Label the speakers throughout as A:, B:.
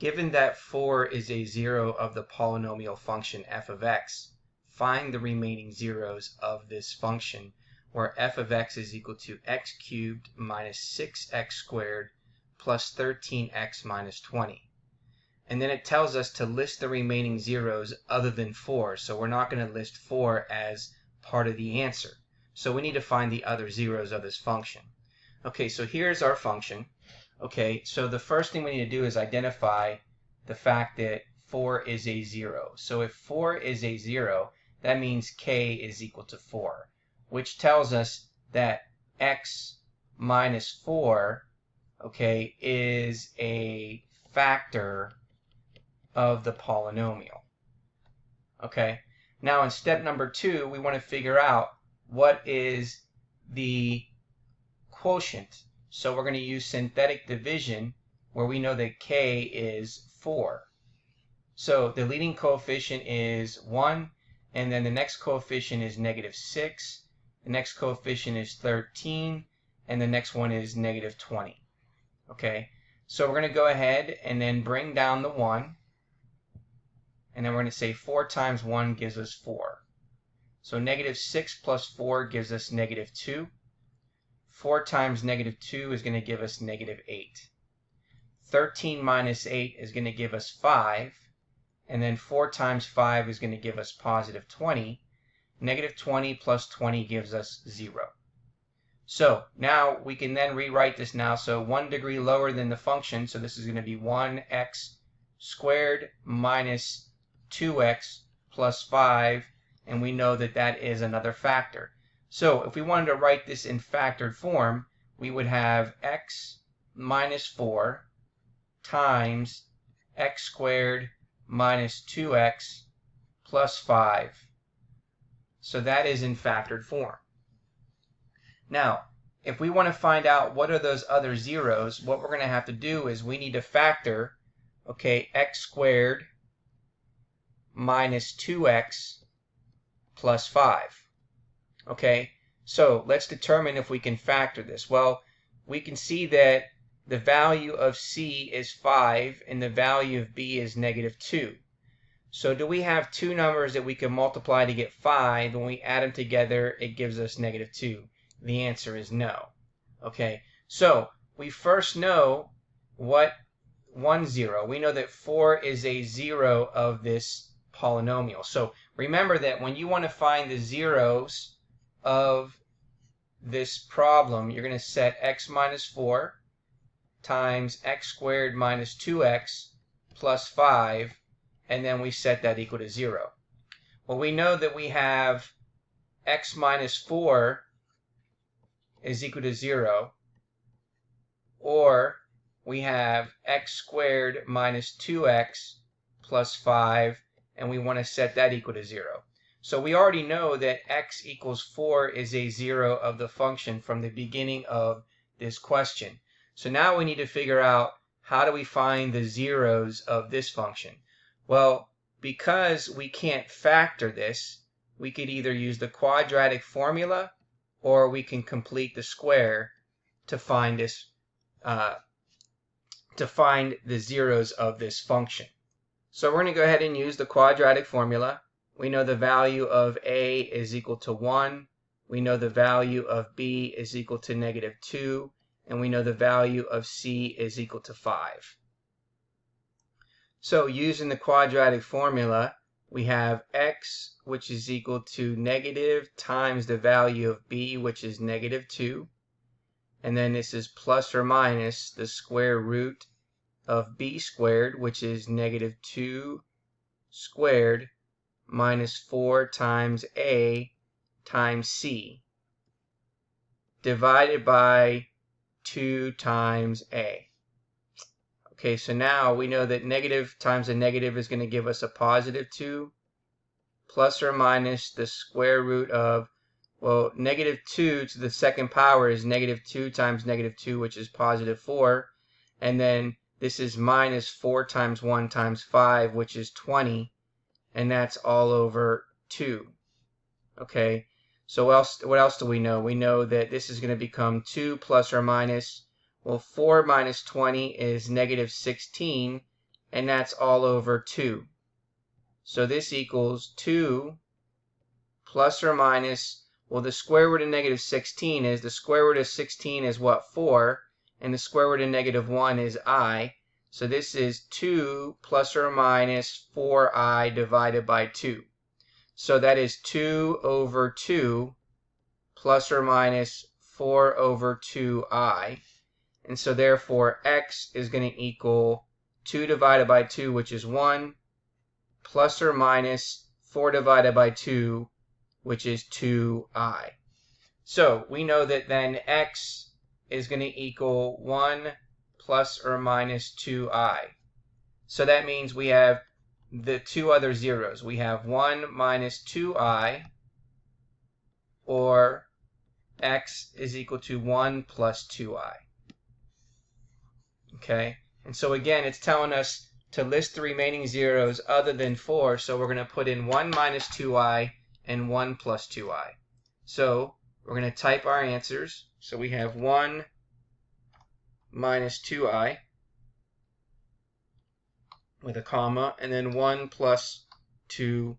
A: Given that 4 is a zero of the polynomial function f of x, find the remaining zeros of this function where f of x is equal to x cubed minus 6x squared plus 13x minus 20. And then it tells us to list the remaining zeros other than 4, so we're not going to list 4 as part of the answer. So we need to find the other zeros of this function. Okay, so here's our function. Okay, so the first thing we need to do is identify the fact that 4 is a 0. So if 4 is a 0, that means k is equal to 4, which tells us that x minus 4, okay, is a factor of the polynomial. Okay, now in step number 2, we want to figure out what is the quotient. So we're going to use synthetic division where we know that k is 4. So the leading coefficient is 1, and then the next coefficient is negative 6, the next coefficient is 13, and the next one is negative 20. Okay, so we're going to go ahead and then bring down the 1, and then we're going to say 4 times 1 gives us 4. So negative 6 plus 4 gives us negative 2. 4 times negative 2 is going to give us negative 8. 13 minus 8 is going to give us 5. And then 4 times 5 is going to give us positive 20. Negative 20 plus 20 gives us 0. So now we can then rewrite this now. So 1 degree lower than the function. So this is going to be 1x squared minus 2x plus 5. And we know that that is another factor. So if we wanted to write this in factored form, we would have x minus 4 times x squared minus 2x plus 5. So that is in factored form. Now, if we want to find out what are those other zeros, what we're going to have to do is we need to factor, okay, x squared minus 2x plus 5. Okay, so let's determine if we can factor this. Well, we can see that the value of c is 5 and the value of b is negative 2. So do we have two numbers that we can multiply to get 5? When we add them together, it gives us negative 2. The answer is no. Okay, so we first know what 0. We know that 4 is a 0 of this polynomial. So remember that when you want to find the zeros of this problem, you're going to set x minus 4 times x squared minus 2x plus 5, and then we set that equal to 0. Well, we know that we have x minus 4 is equal to 0, or we have x squared minus 2x plus 5, and we want to set that equal to 0. So we already know that x equals 4 is a 0 of the function from the beginning of this question. So now we need to figure out how do we find the zeros of this function. Well, because we can't factor this, we could either use the quadratic formula or we can complete the square to find this to find the zeros of this function. So we're going to go ahead and use the quadratic formula. We know the value of a is equal to 1. We know the value of b is equal to negative 2. And we know the value of c is equal to 5. So using the quadratic formula, we have x, which is equal to negative times the value of b, which is negative 2. And then this is plus or minus the square root of b squared, which is negative 2 squared minus 4 times a times c, divided by 2 times a. Okay, so now we know that negative times a negative is going to give us a positive 2, plus or minus the square root of, well, negative 2 to the second power is negative 2 times negative 2, which is positive 4. And then this is minus 4 times 1 times 5, which is 20. And that's all over 2. Okay, so what else do we know? We know that this is going to become 2 plus or minus, well, 4 minus 20 is negative 16. and that's all over 2. So this equals 2 plus or minus, well, the square root of negative 16 is, the square root of 16 is what, 4, and the square root of negative 1 is I. So this is 2 plus or minus 4i divided by 2. So that is 2 over 2 plus or minus 4 over 2i. And so therefore x is going to equal 2 divided by 2, which is 1, plus or minus 4 divided by 2, which is 2i. So we know that then x is going to equal 1 plus or minus 2i. So that means we have the two other zeros. We have 1 minus 2i, or x is equal to 1 plus 2i. Okay, and so again, it's telling us to list the remaining zeros other than 4, so we're going to put in 1 minus 2i and 1 plus 2i. So we're going to type our answers. So we have 1 minus 2i with a comma, and then 1 plus 2i.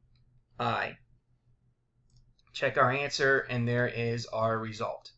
A: Check our answer, and there is our result.